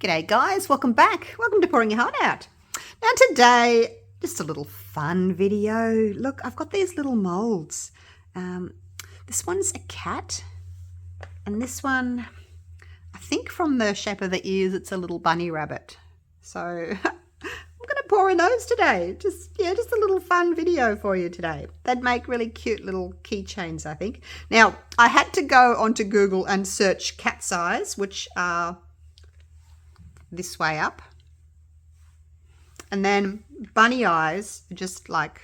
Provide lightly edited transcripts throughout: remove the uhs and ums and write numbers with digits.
G'day guys, welcome back. Welcome to Pouring Your Heart Out. Now today, just a little fun video. Look, I've got these little molds. This one's a cat, and this one, I think from the shape of the ears, it's a little bunny rabbit. So I'm going to pour in those today. Just a little fun video for you today. They'd make really cute little keychains, I think. Now, I had to go onto Google and search cat's eyes, which are this way up, and then bunny eyes are just like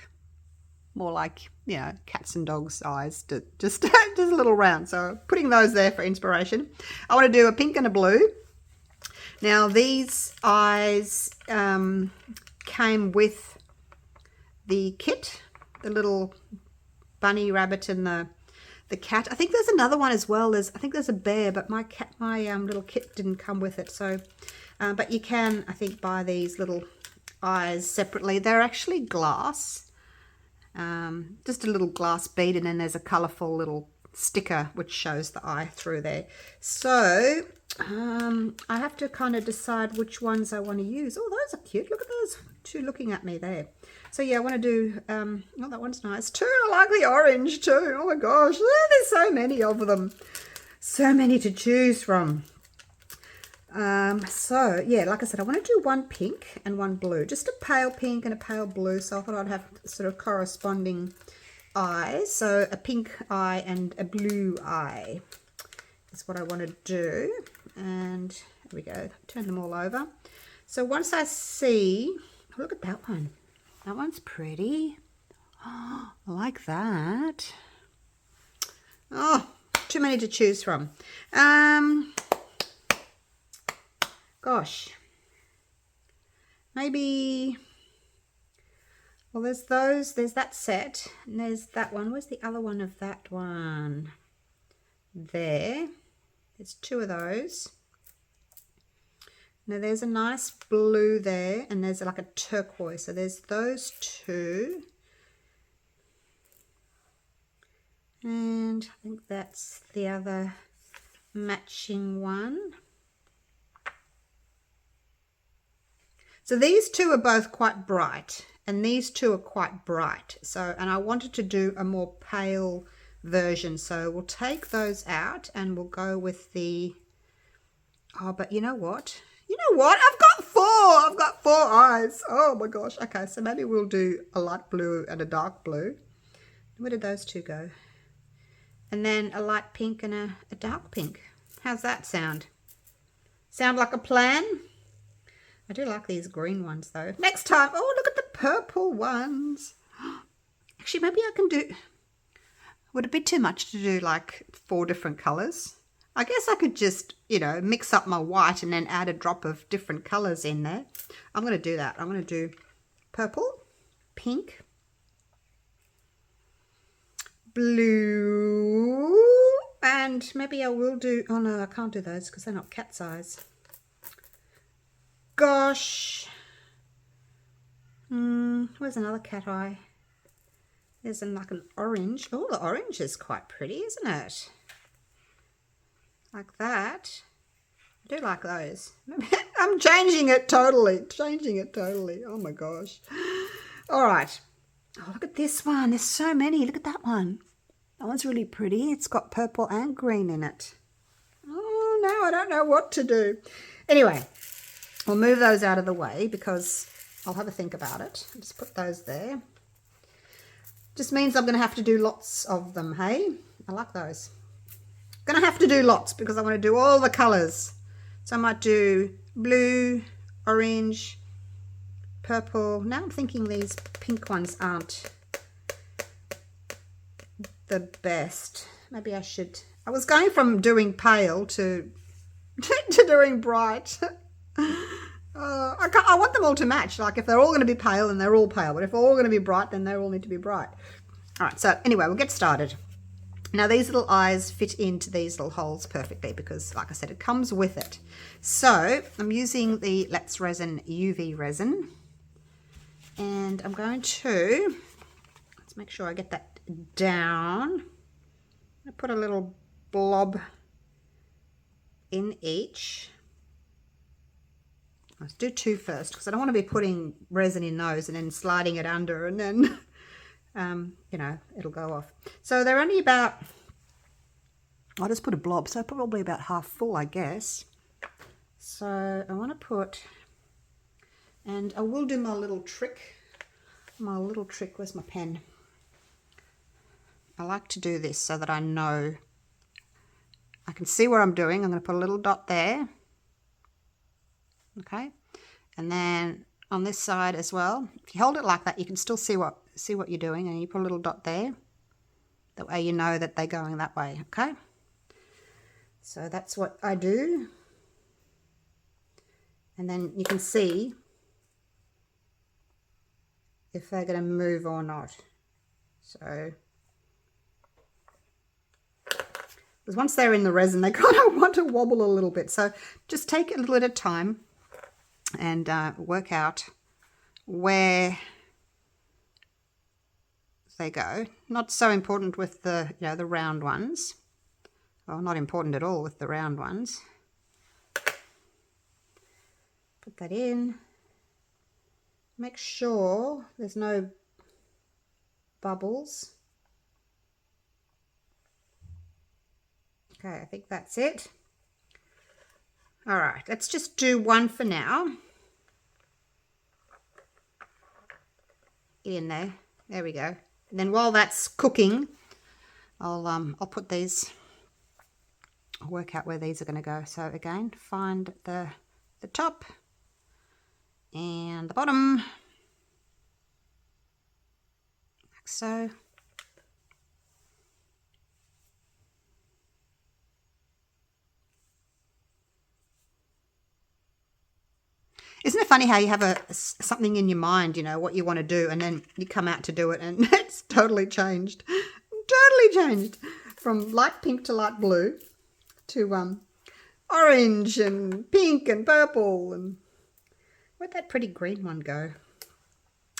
more like, you know, cats and dogs eyes, just a little round. So putting those there for inspiration. I want to do a pink and a blue. Now these eyes came with the kit, the little bunny rabbit and the cat. I think there's another one as well. I think there's a bear, but my little kit didn't come with it. So but you can, I think, buy these little eyes separately. They're actually glass, just a little glass bead, and then there's a colourful little sticker which shows the eye through there. So I have to kind of decide which ones I want to use. Oh, those are cute. Look at those two looking at me there. So yeah, I want to do, oh, that one's nice too. I like the orange too. Oh my gosh, there's so many of them. So many to choose from. So yeah, like I said, I want to do one pink and one blue, just a pale pink and a pale blue. So I thought I'd have sort of corresponding eyes. So a pink eye and a blue eye is what I want to do. And there we go, turn them all over. So once I see, oh, look at that one. That one's pretty. Oh, I like that. Oh, too many to choose from. Gosh, maybe, well, there's that set, and there's that one. Where's the other one of that one? There's two of those. Now there's a nice blue there, and there's like a turquoise. So there's those two. And I think that's the other matching one. So these two are both quite bright, and these two are quite bright. So, and I wanted to do a more pale version. So we'll take those out and we'll go with the, oh, but you know what? You know what? I've got four eyes. Oh my gosh. Okay, so maybe we'll do a light blue and a dark blue. Where did those two go? And then a light pink and a dark pink. How's that sound? Sound like a plan? I do like these green ones though. Next time, oh, look at the purple ones. Actually, maybe I can do, would it be too much to do like 4 different colors? I guess I could just, you know, mix up my white and then add a drop of different colors in there. I'm going to do that. I'm going to do purple, pink, blue, and maybe I will do, oh no, I can't do those because they're not cat's eyes. Gosh, where's another cat eye? There's like an orange. Oh, the orange is quite pretty, isn't it? Like that. I do like those. I'm changing it totally. Oh my gosh. All right. Oh, look at this one. There's so many. Look at that one. That one's really pretty. It's got purple and green in it. Oh, no, I don't know what to do. Anyway. We'll move those out of the way because I'll have a think about it. I'll just put those there. Just means I'm going to have to do lots of them, hey? I like those. I'm going to have to do lots because I want to do all the colours. So I might do blue, orange, purple. Now I'm thinking these pink ones aren't the best. Maybe I should. I was going from doing pale to doing bright. I want them all to match. Like if they're all going to be pale, then they're all pale. But if they're all going to be bright, then they all need to be bright. All right, so anyway, we'll get started. Now these little eyes fit into these little holes perfectly because, like I said, it comes with it. So I'm using the Resin UV resin. And I'm going to, let's make sure I get that down. I put a little blob in each. Let's do 2 first, because I don't want to be putting resin in those and then sliding it under, and then you know, it'll go off. So they're only about, I'll just put a blob, so probably about half full, I guess. So I want to put, and I will do my little trick. Where's my pen? I like to do this so that I know, I can see what I'm doing. I'm going to put a little dot there. Okay, and then on this side as well, if you hold it like that, you can still see what you're doing, and you put a little dot there. That way you know that they're going that way. Okay, so that's what I do, and then you can see if they're going to move or not. So because once they're in the resin, they kind of want to wobble a little bit. So just take it a little at a time and work out where they go. Not so important with the, you know, the round ones. Well, not important at all with the round ones. Put that in. Make sure there's no bubbles. Okay, I think that's it. All right, let's just do one for now. Get in there. There we go. And then while that's cooking, I'll put these. I'll work out where these are going to go. So again, find the top and the bottom, like so. Isn't it funny how you have something in your mind, you know, what you want to do, and then you come out to do it and it's totally changed. Totally changed. From light pink to light blue to orange and pink and purple. And where'd that pretty green one go?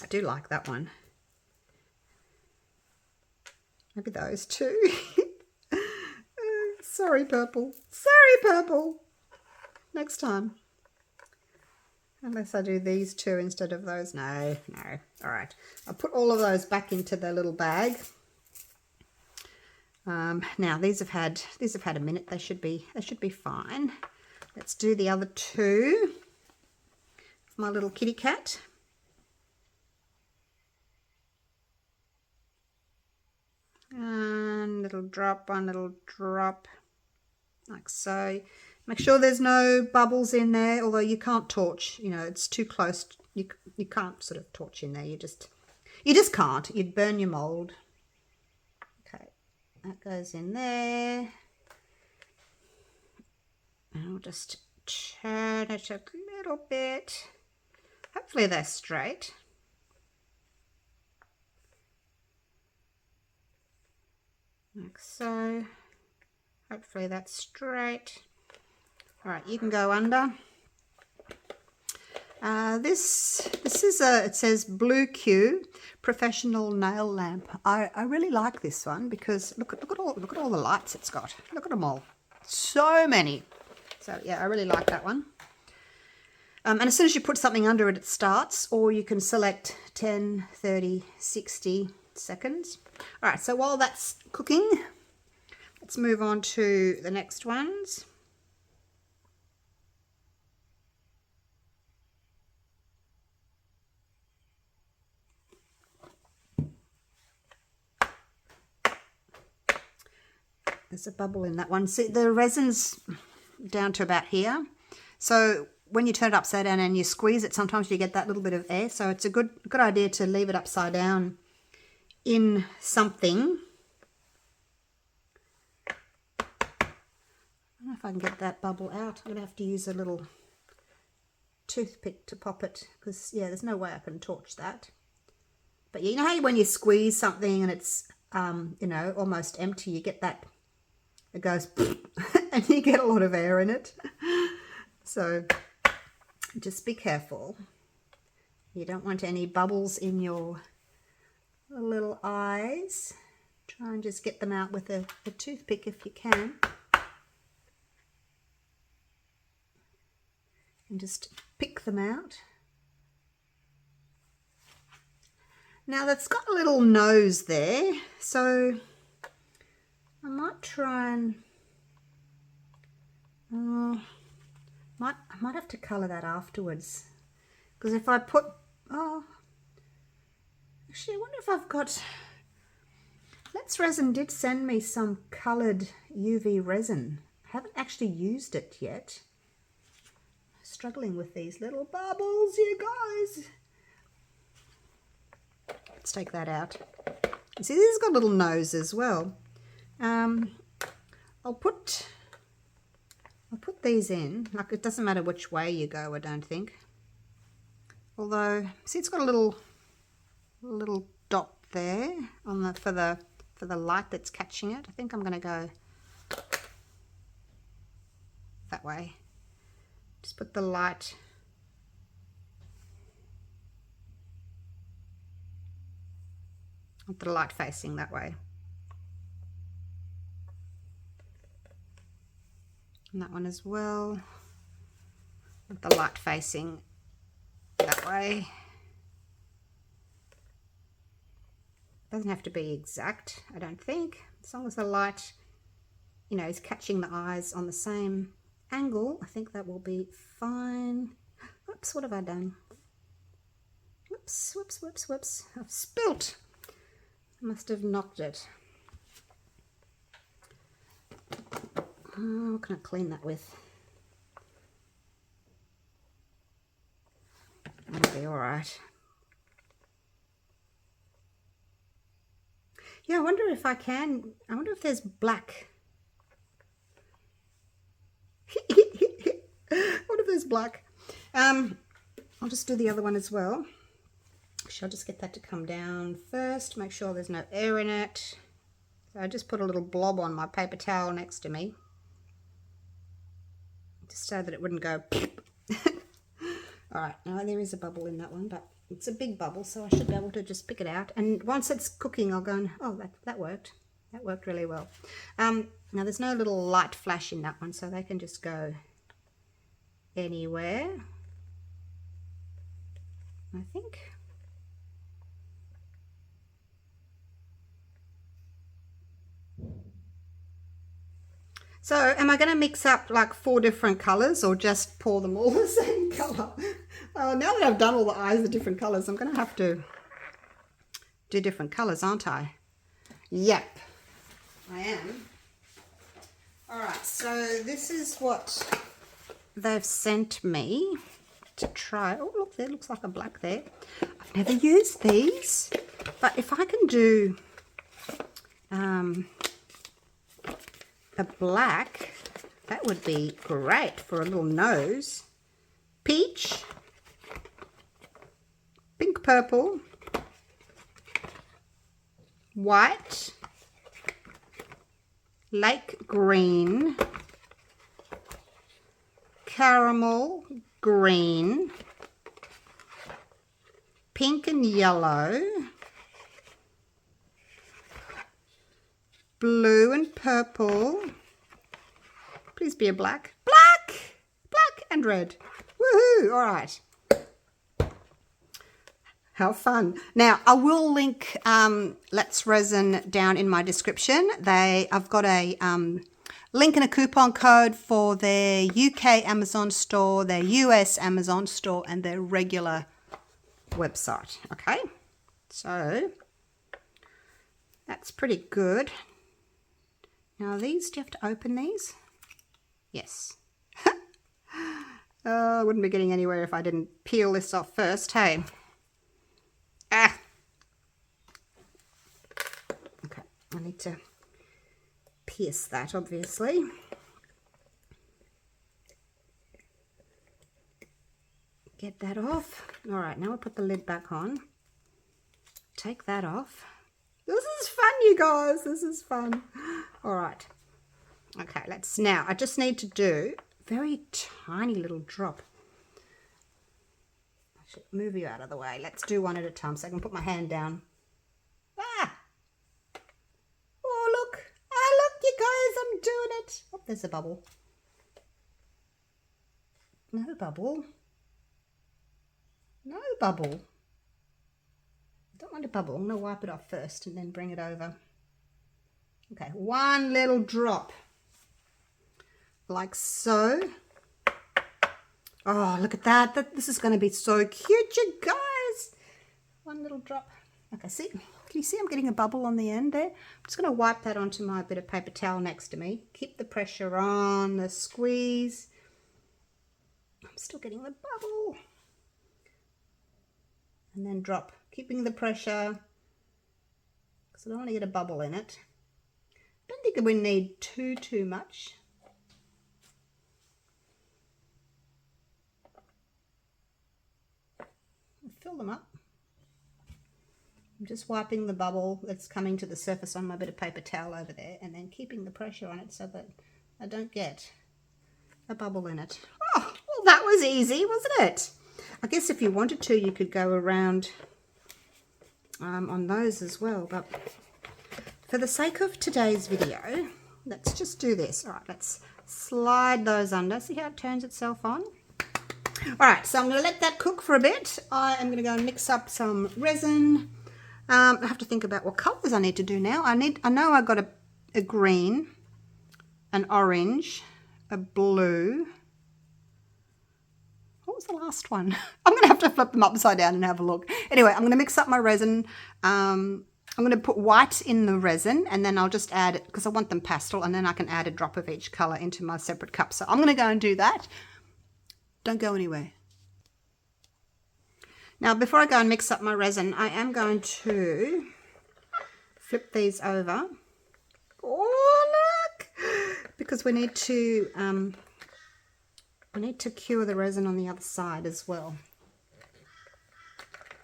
I do like that one. Maybe those two. Sorry, purple. Sorry, purple. Next time. Unless I do these two instead of those. No. All right. I'll put all of those back into the little bag. Now these have had a minute. They should be fine. Let's do the other two. My little kitty cat. And little drop, one little drop, like so. Make sure there's no bubbles in there, although you can't torch, you know, it's too close. You can't sort of torch in there. You just can't. You'd burn your mold. Okay, that goes in there. And I'll just turn it a little bit. Hopefully they're straight. Like so. Hopefully that's straight. All right, you can go under. This is it says Blue Q Professional Nail Lamp. I really like this one because look at all the lights it's got. Look at them all. So many. So yeah, I really like that one. And as soon as you put something under it, it starts, or you can select 10, 30, 60 seconds. All right, so while that's cooking, let's move on to the next ones. There's a bubble in that one. See, the resin's down to about here. So when you turn it upside down and you squeeze it, sometimes you get that little bit of air. So it's a good idea to leave it upside down in something. I don't know if I can get that bubble out. I'm going to have to use a little toothpick to pop it because, yeah, there's no way I can torch that. But you know how when you squeeze something and it's, you know, almost empty, you get that, it goes and you get a lot of air in it. So just be careful. You don't want any bubbles in your little eyes. Try and just get them out with a toothpick if you can. And just pick them out. Now that's got a little nose there, so I might try and I might have to colour that afterwards, because if I put actually I wonder if I've got, Let's Resin did send me some coloured UV resin. I haven't actually used it yet. Struggling with these little bubbles, you guys. Let's take that out. See, this has got a little nose as well. I'll put these in. Like, it doesn't matter which way you go, I don't think. Although, see, it's got a little dot there on the for the light that's catching it. I think I'm going to go that way. Just put the light facing that way. And that one as well. With the light facing that way. Doesn't have to be exact, I don't think. As long as the light, you know, is catching the eyes on the same angle, I think that will be fine. Oops, what have I done? Whoops, whoops, whoops, whoops. I've spilt. I must have knocked it. What can I clean that with? That'll be all right. Yeah, I wonder if I wonder if there's black. I wonder if there's black. I'll just do the other one as well. I'll just get that to come down first, make sure there's no air in it. So I just put a little blob on my paper towel next to me, just so that it wouldn't go. All right, now there is a bubble in that one, but it's a big bubble, so I should be able to just pick it out. And once it's cooking, I'll go and, oh, that worked. That worked really well. Now there's no little light flash in that one, so they can just go anywhere, I think. So am I going to mix up like 4 different colours, or just pour them all the same colour? Now that I've done all the eyes of different colours, I'm going to have to do different colours, aren't I? Yep, I am. Alright, so this is what they've sent me to try. Oh, look, there looks like a black there. I've never used these, but if I can do a black, that would be great for a little nose. Peach, pink purple, white, lake green, caramel green, pink and yellow, blue and purple. Please be a black. Black and red. Woohoo! All right. How fun. Now, I will link Let's Resin down in my description. I've got a link and a coupon code for their UK Amazon store, their US Amazon store, and their regular website. Okay, so that's pretty good. Now these, do you have to open these? Yes. I wouldn't be getting anywhere if I didn't peel this off first, hey? Ah! Okay, I need to pierce that, obviously. Get that off. All right, now we'll put the lid back on. Take that off. This is fun, you guys. This is fun. All right. Okay, now I just need to do a very tiny little drop. I should move you out of the way. Let's do one at a time so I can put my hand down. Ah! Oh, look. Oh, look, you guys, I'm doing it. Oh, there's a bubble. No bubble. No bubble. I don't want a bubble. I'm going to wipe it off first and then bring it over. Okay, one little drop. Like so. Oh, look at that. This is going to be so cute, you guys. One little drop. Okay, see? Can you see I'm getting a bubble on the end there? I'm just going to wipe that onto my bit of paper towel next to me. Keep the pressure on, the squeeze. I'm still getting the bubble. And then drop, keeping the pressure. Because I don't want to get a bubble in it. I don't think we need too much. Fill them up. I'm just wiping the bubble that's coming to the surface on my bit of paper towel over there, and then keeping the pressure on it so that I don't get a bubble in it. Oh, well, that was easy, wasn't it? I guess if you wanted to, you could go around on those as well, but for the sake of today's video, let's just do this. All right, let's slide those under. See how it turns itself on? All right, so I'm going to let that cook for a bit. I am going to go and mix up some resin. I have to think about what colours I need to do now. I know I got a green, an orange, a blue. What was the last one? I'm going to have to flip them upside down and have a look. Anyway, I'm going to mix up my resin. I'm going to put white in the resin, and then I'll just add it because I want them pastel, and then I can add a drop of each colour into my separate cup. So I'm going to go and do that. Don't go anywhere. Now, before I go and mix up my resin, I am going to flip these over. Oh, look! Because we need to cure the resin on the other side as well.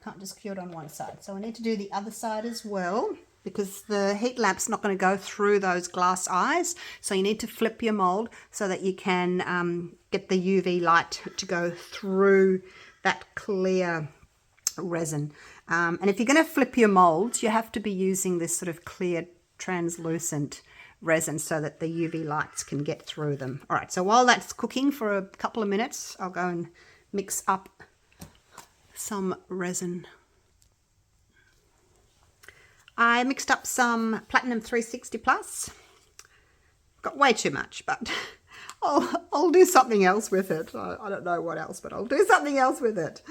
Can't just cure it on one side. So we need to do the other side as well, because the heat lamp's not going to go through those glass eyes. So you need to flip your mold so that you can get the UV light to go through that clear resin. And if you're going to flip your molds, you have to be using this sort of clear translucent resin so that the UV lights can get through them. All right, so while that's cooking for a couple of minutes, I'll go and mix up some resin. I mixed up some Platinum 360 Plus. Got way too much, but I'll do something else with it. I don't know what else, but I'll do something else with it.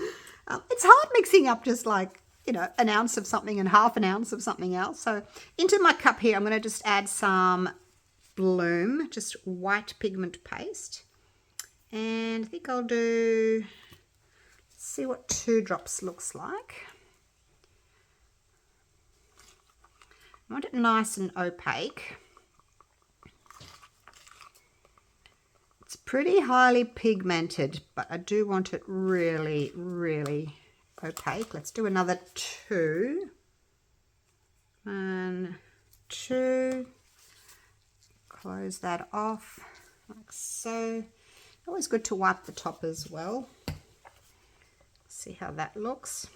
It's hard mixing up just like, you know, an ounce of something and half an ounce of something else. So into my cup here, I'm going to just add some Bloom, just white pigment paste. And I think I'll do, let's see what 2 drops looks like. I want it nice and opaque. It's pretty highly pigmented, but I do want it really, really opaque. Let's do another 2. 1, 2. Close that off like so. Always good to wipe the top as well. See how that looks.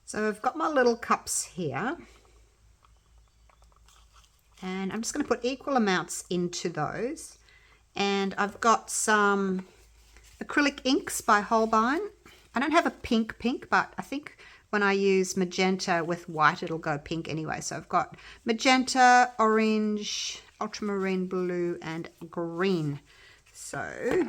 So I've got my little cups here, and I'm just going to put equal amounts into those. And I've got some acrylic inks by Holbein. I don't have a pink, but I think when I use magenta with white, it'll go pink anyway. So I've got magenta, orange, ultramarine blue, and green. So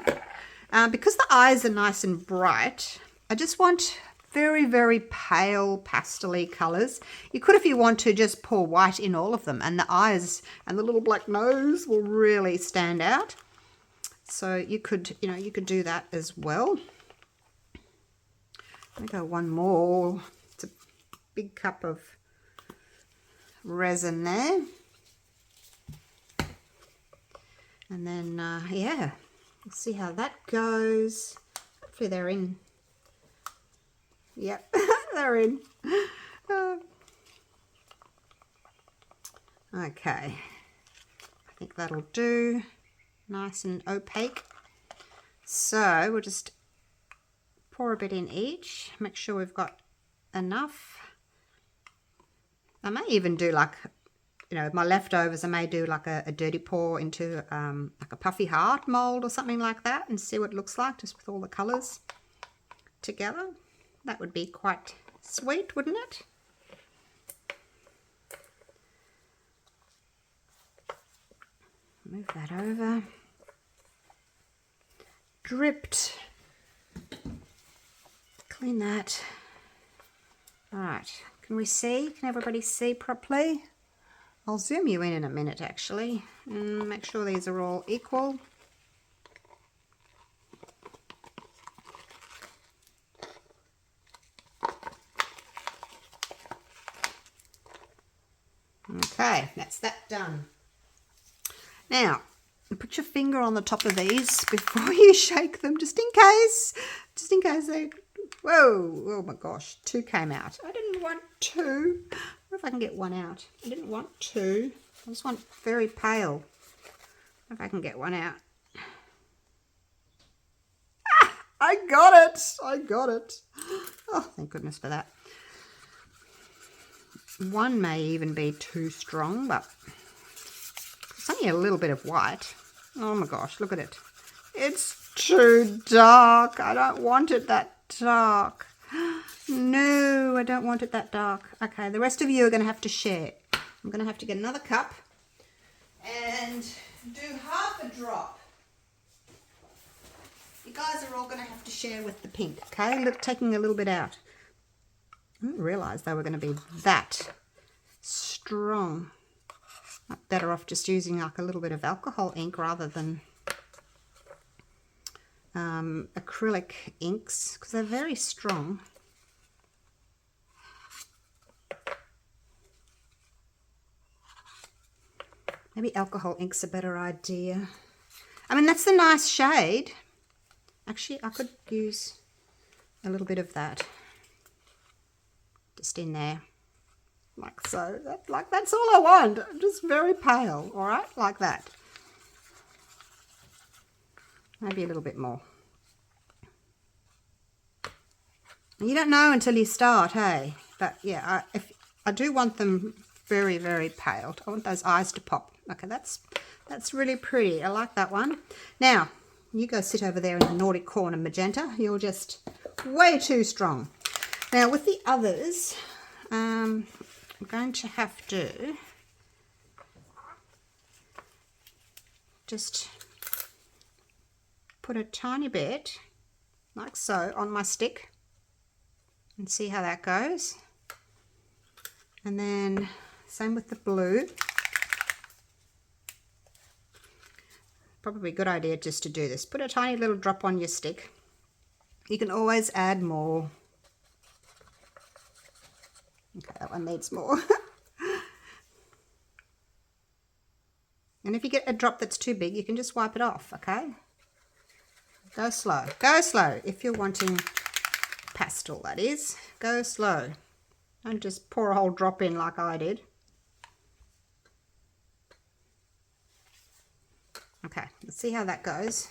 because the eyes are nice and bright, I just want very, very pale pastel-y colours. You could, if you want to, just pour white in all of them, and the eyes and the little black nose will really stand out. So you could, you know, you could do that as well. I'll go one more. It's a big cup of resin there. And then, yeah, we'll see how that goes. Hopefully they're in. Yep, they're in. Okay, I think that'll do. Nice and opaque. So we'll just pour a bit in each. Make sure we've got enough. I may even do like, you know, my leftovers, I may do like a dirty pour into like a puffy heart mold or something like that, and see what it looks like just with all the colours. together. That would be quite sweet, wouldn't it? Move that over. Dripped. Clean that. All right, can we see? Can everybody see properly? I'll zoom you in a minute actually, and make sure these are all equal. Okay, that's that done. Now, put your finger on the top of these before you shake them, just in case they, whoa, oh my gosh, 2 came out. I didn't want 2. I wonder if I can get 1 out. I didn't want 2. I just want very pale. If I can get 1 out. Ah, I got it. I got it. Oh, thank goodness for that. 1 may even be too strong, but it's only a little bit of white. Oh my gosh, look at it. It's too dark. I don't want it that dark. No, I don't want it that dark. Okay, the rest of you are going to have to share. I'm going to have to get another cup and do half a drop. You guys are all going to have to share with the pink, okay? Look, taking a little bit out. I didn't realise they were going to be that strong. I'm better off just using like a little bit of alcohol ink rather than acrylic inks, because they're very strong. Maybe alcohol ink's a better idea. I mean, that's a nice shade. Actually, I could use a little bit of that just in there, like so. That's all I want. Just very pale, all right, like that. Maybe a little bit more. You don't know until you start, hey? But yeah, I do want them very, very pale. I want those eyes to pop. Okay, that's really pretty. I like that one. Now, you go sit over there in the naughty corner, magenta. You're just way too strong. Now, with the others, I'm going to have to just put a tiny bit, like so, on my stick and see how that goes. And then same with the blue. Probably a good idea just to do this. Put a tiny little drop on your stick. You can always add more. Okay, that one needs more. And if you get a drop that's too big, you can just wipe it off, okay? Go slow. Go slow. If you're wanting pastel, that is. Go slow. Don't just pour a whole drop in like I did. Okay, let's see how that goes.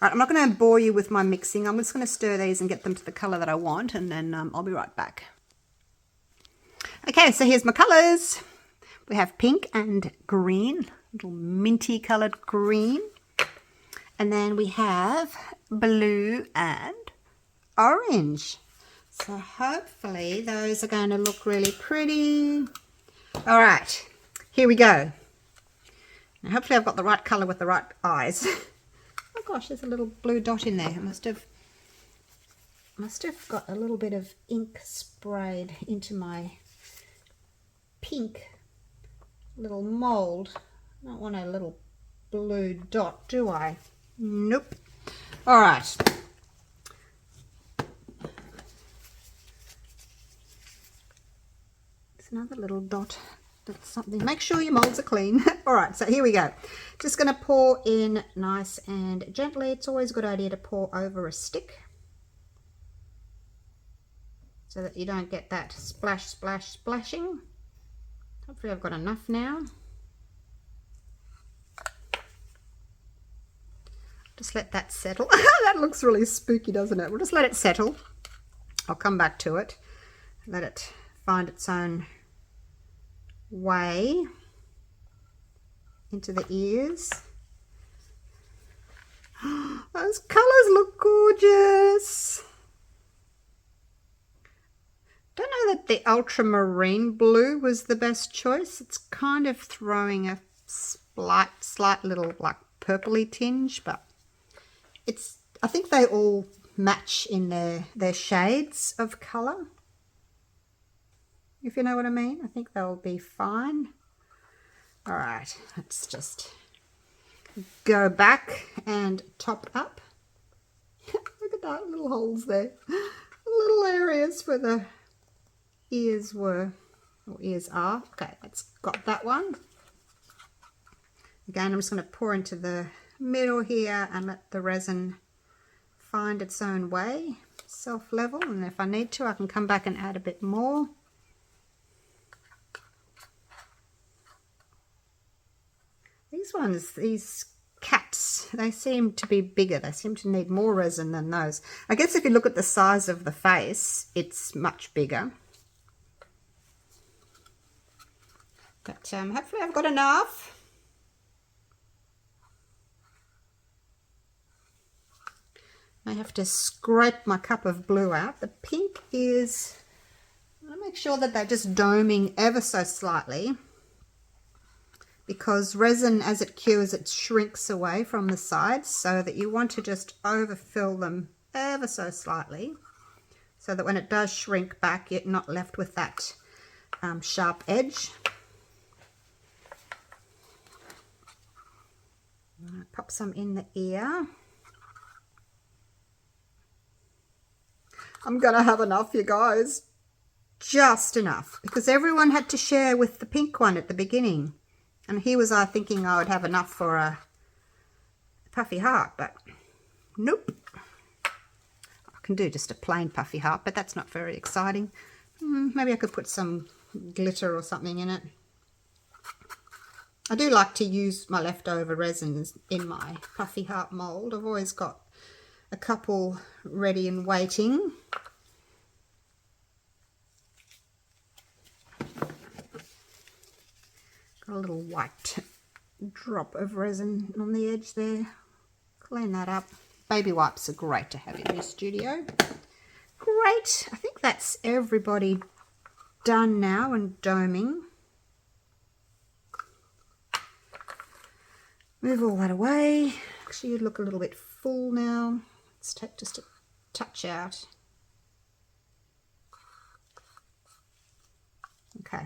All right, I'm not going to bore you with my mixing. I'm just going to stir these and get them to the colour that I want, and then I'll be right back. Okay, so here's my colours. We have pink and green, little minty coloured green. And then we have blue and orange. So hopefully those are going to look really pretty. All right, here we go. Now hopefully I've got the right colour with the right eyes. Oh gosh, there's a little blue dot in there. I must have got a little bit of ink sprayed into my pink little mould. I don't want a little blue dot, do I? Nope. All right. There's another little dot. That's something. Make sure your molds are clean. All right, so here we go. Just going to pour in nice and gently. It's always a good idea to pour over a stick so that you don't get that splash, splash, splashing. Hopefully I've got enough now. Just let that settle. That looks really spooky, doesn't it? We'll just let it settle. I'll come back to it. Let it find its own way into the ears. Those colours look gorgeous. Don't know that the ultramarine blue was the best choice. It's kind of throwing a slight little like purpley tinge, but I think they all match in their shades of colour. If you know what I mean, I think they'll be fine. All right, let's just go back and top up. Look at that, little holes there. Little areas where the ears were, or ears are. Okay, that's got that one. Again, I'm just going to pour into the middle here and let the resin find its own way, self-level, and if I need to, I can come back and add a bit more. These cats, they seem to be bigger. They seem to need more resin than those. I guess if you look at the size of the face, it's much bigger. But hopefully I've got enough. I have to scrape my cup of blue out. The pink is, I'll make sure that they're just doming ever so slightly, because resin, as it cures, it shrinks away from the sides, so that you want to just overfill them ever so slightly, so that when it does shrink back, you're not left with that sharp edge. Pop some in the ear. I'm gonna have enough, you guys. Just enough, because everyone had to share with the pink one at the beginning. And here was I thinking I would have enough for a puffy heart, but nope. I can do just a plain puffy heart, but that's not very exciting. Maybe I could put some glitter or something in it. I do like to use my leftover resins in my puffy heart mould. I've always got a couple ready and waiting. Got a little white drop of resin on the edge there. Clean that up. Baby wipes are great to have in your studio. Great. I think that's everybody done now and doming. Move all that away. Actually, you look a little bit full now. Let's take just a touch out. Okay.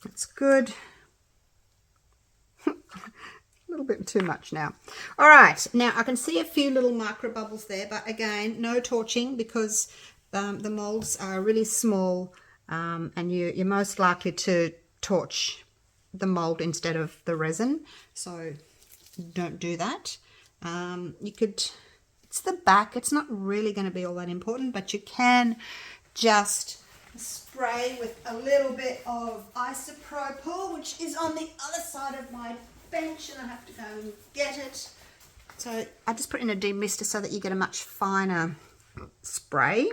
That's good. A little bit too much now. All right, now I can see a few little micro bubbles there, but again, no torching, because the molds are really small, and you're most likely to torch the mold instead of the resin, so don't do that. You could, it's the back, it's not really going to be all that important, but you can just spray with a little bit of isopropyl, which is on the other side of my bench, and I have to go and get it. So I just put in a demister so that you get a much finer spray,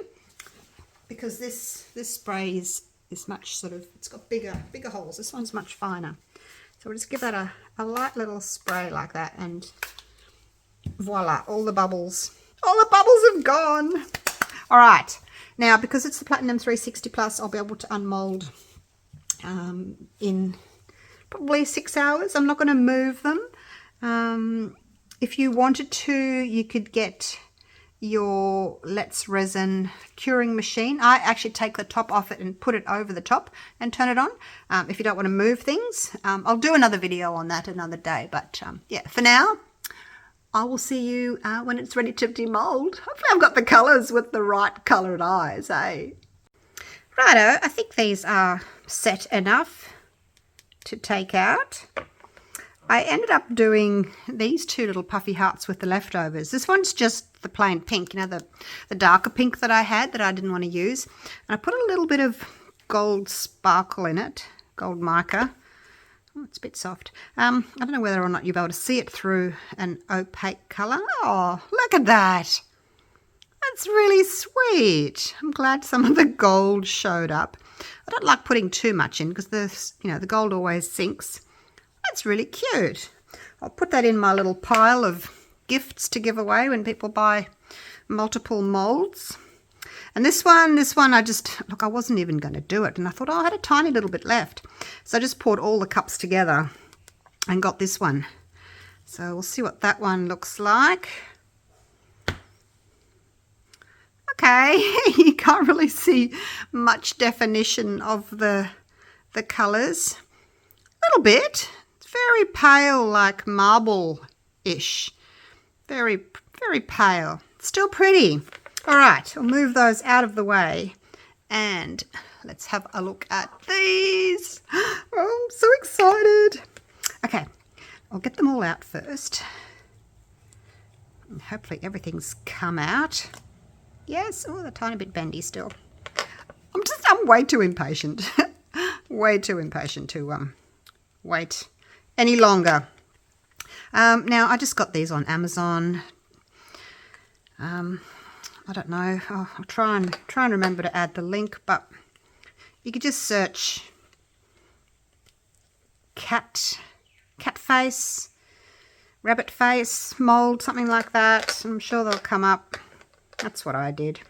because this spray is much sort of, it's got bigger holes. This one's much finer. So we'll just give that a light little spray like that, and voila, all the bubbles have gone. All right, now because it's the Platinum 360 Plus, I'll be able to unmold in probably 6 hours. I'm not going to move them. If you wanted to, you could get your Let's Resin curing machine. I actually take the top off it and put it over the top and turn it on, if you don't want to move things. I'll do another video on that another day, but yeah, for now I will see you when it's ready to demold. Hopefully I've got the colours with the right coloured eyes, eh? Righto, I think these are set enough to take out. I ended up doing these two little puffy hearts with the leftovers. This one's just the plain pink, you know, the darker pink that I had that I didn't want to use. And I put a little bit of gold sparkle in it, gold mica. Oh, it's a bit soft. I don't know whether or not you'll be able to see it through an opaque colour. Oh, look at that. That's really sweet. I'm glad some of the gold showed up. I don't like putting too much in because the gold always sinks. That's really cute. I'll put that in my little pile of gifts to give away when people buy multiple molds. And this one, I wasn't even going to do it. And I thought, oh, I had a tiny little bit left. So I just poured all the cups together and got this one. So we'll see what that one looks like. Okay, you can't really see much definition of the colours. A little bit. It's very pale, like marble-ish. Very, very pale. Still pretty. All right, I'll move those out of the way and let's have a look at these. Oh, I'm so excited. Okay, I'll get them all out first. And hopefully everything's come out. Yes, oh, they're a tiny bit bendy still. I'm way too impatient. Way too impatient to wait any longer. Now, I just got these on Amazon. I don't know. I'll try and remember to add the link, but you could just search cat face, rabbit face, mold, something like that. I'm sure they'll come up. That's what I did.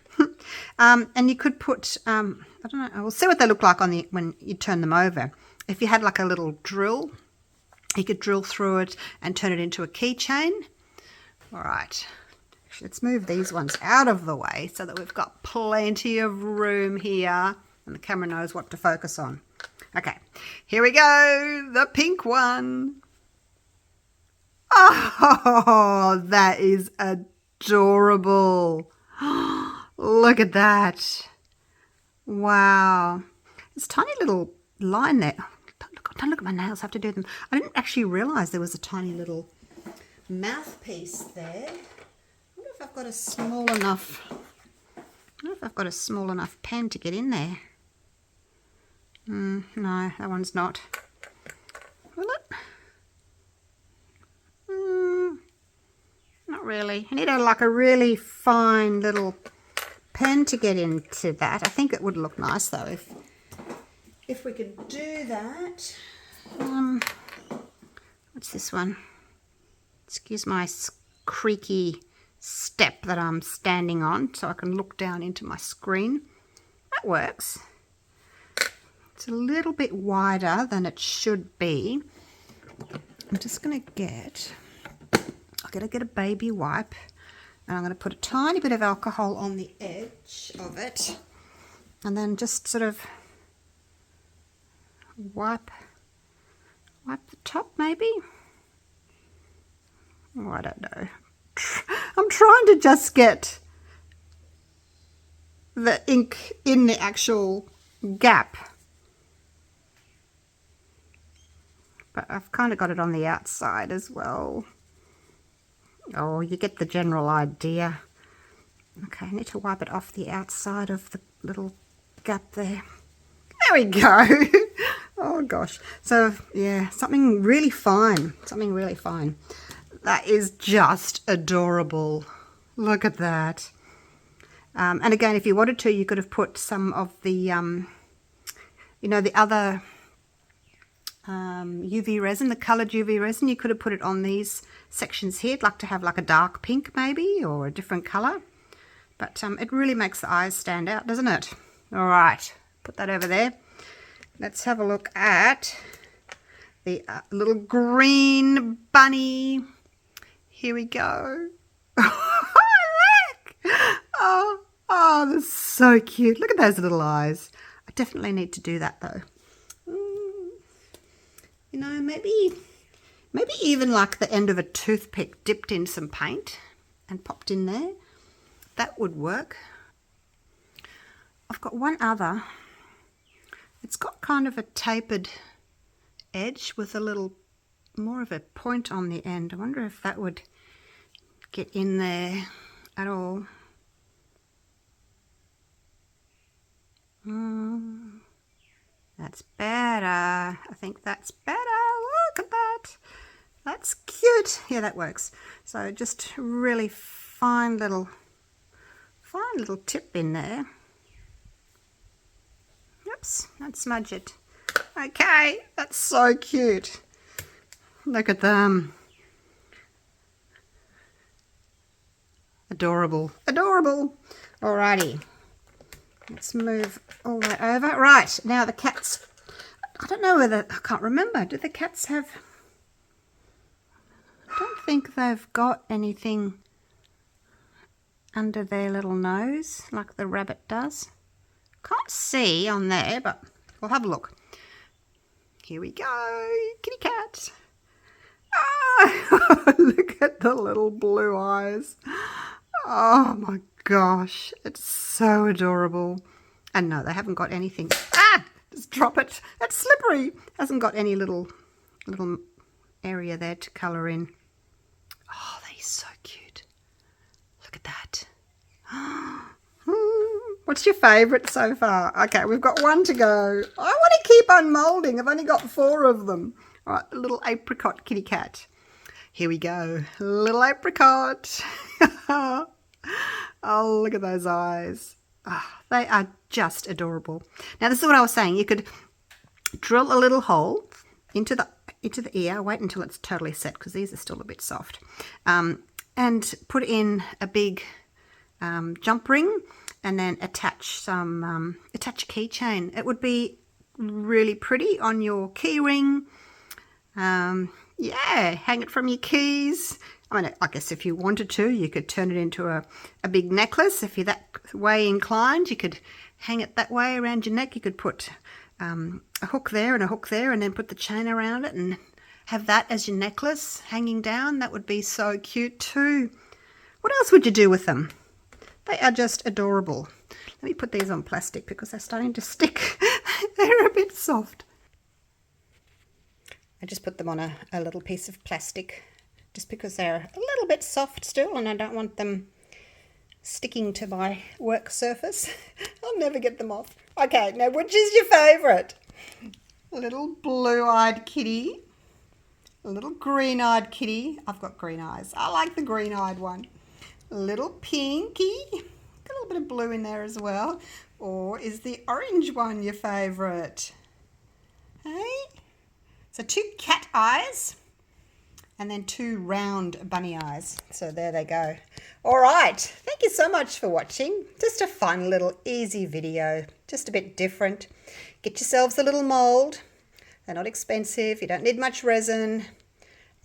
And you could put, I don't know, we'll see what they look like when you turn them over. If you had like a little drill, you could drill through it and turn it into a keychain. All right. Let's move these ones out of the way so that we've got plenty of room here and the camera knows what to focus on. Okay, here we go, the pink one. Oh, that is adorable. Look at that. Wow. There's a tiny little line there. Don't look at my nails, I have to do them. I didn't actually realise there was a tiny little mouthpiece there. I've got a small enough, I don't know if I've got a small enough pen to get in there. No, that one's not. Will it? Not really. I need like a really fine little pen to get into that. I think it would look nice though if we could do that. What's this one? Excuse my creaky step that I'm standing on so I can look down into my screen. That works. It's a little bit wider than it should be. I'm just going to I'm going to get a baby wipe and I'm going to put a tiny bit of alcohol on the edge of it and then just sort of wipe the top maybe. Oh, I don't know. I'm trying to just get the ink in the actual gap. But I've kind of got it on the outside as well. Oh, you get the general idea. Okay, I need to wipe it off the outside of the little gap there. There we go. Oh gosh. So yeah, something really fine. Something really fine. That is just adorable. Look at that. And again, if you wanted to, you could have put some of the, you know, the other UV resin, the coloured UV resin. You could have put it on these sections here. I'd like to have like a dark pink maybe, or a different colour. But it really makes the eyes stand out, doesn't it? All right, put that over there. Let's have a look at the little green bunny. Here we go. Look! Oh, that's so cute. Look at those little eyes. I definitely need to do that though. You know, maybe even like the end of a toothpick dipped in some paint and popped in there. That would work. I've got one other. It's got kind of a tapered edge with a little more of a point on the end. I wonder if that would get in there at all. That's better. I think that's better. Look at that. That's cute. Yeah, that works. So just really fine little tip in there. Oops, don't smudge it. Okay, that's so cute. Look at them. Adorable. Adorable. Alrighty. Let's move all that over. Right, now the cats. I don't know whether, I can't remember. Do the cats have... I don't think they've got anything under their little nose like the rabbit does. Can't see on there, but we'll have a look. Here we go, kitty cat. Ah, look at the little blue eyes. Oh my gosh, it's so adorable. And no, they haven't got anything. Ah, just drop it. It's slippery. Hasn't got any little area there to colour in. Oh, they're so cute. Look at that. What's your favourite so far? Okay, we've got one to go. I want to keep unmoulding. I've only got 4 of them. All right, the little apricot kitty cat. Here we go. Little apricot. Oh, look at those eyes. Oh, they are just adorable. Now, this is what I was saying. You could drill a little hole into the ear. Wait until it's totally set because these are still a bit soft. And put in a big jump ring and then attach a keychain. It would be really pretty on your key ring. Yeah, hang it from your keys. I mean, I guess if you wanted to, you could turn it into a big necklace. If you're that way inclined, you could hang it that way around your neck. You could put a hook there and a hook there and then put the chain around it and have that as your necklace hanging down. That would be so cute too. What else would you do with them? They are just adorable. Let me put these on plastic because they're starting to stick. They're a bit soft. I just put them on a little piece of plastic just because they're a little bit soft still and I don't want them sticking to my work surface. I'll never get them off. Okay, now which is your favourite? Little blue-eyed kitty. A little green-eyed kitty. I've got green eyes. I like the green-eyed one. Little pinky. Got a little bit of blue in there as well. Or is the orange one your favourite? Hey? So 2 cat eyes and then 2 round bunny eyes. So there they go. All right. Thank you so much for watching. Just a fun little easy video. Just a bit different. Get yourselves a little mould. They're not expensive. You don't need much resin.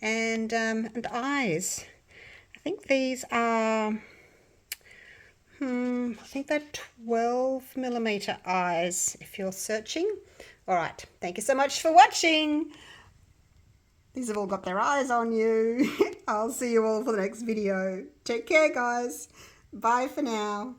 And eyes. I think these are, I think they're 12mm eyes if you're searching. All right. Thank you so much for watching. These have all got their eyes on you. I'll see you all for the next video. Take care, guys. Bye for now.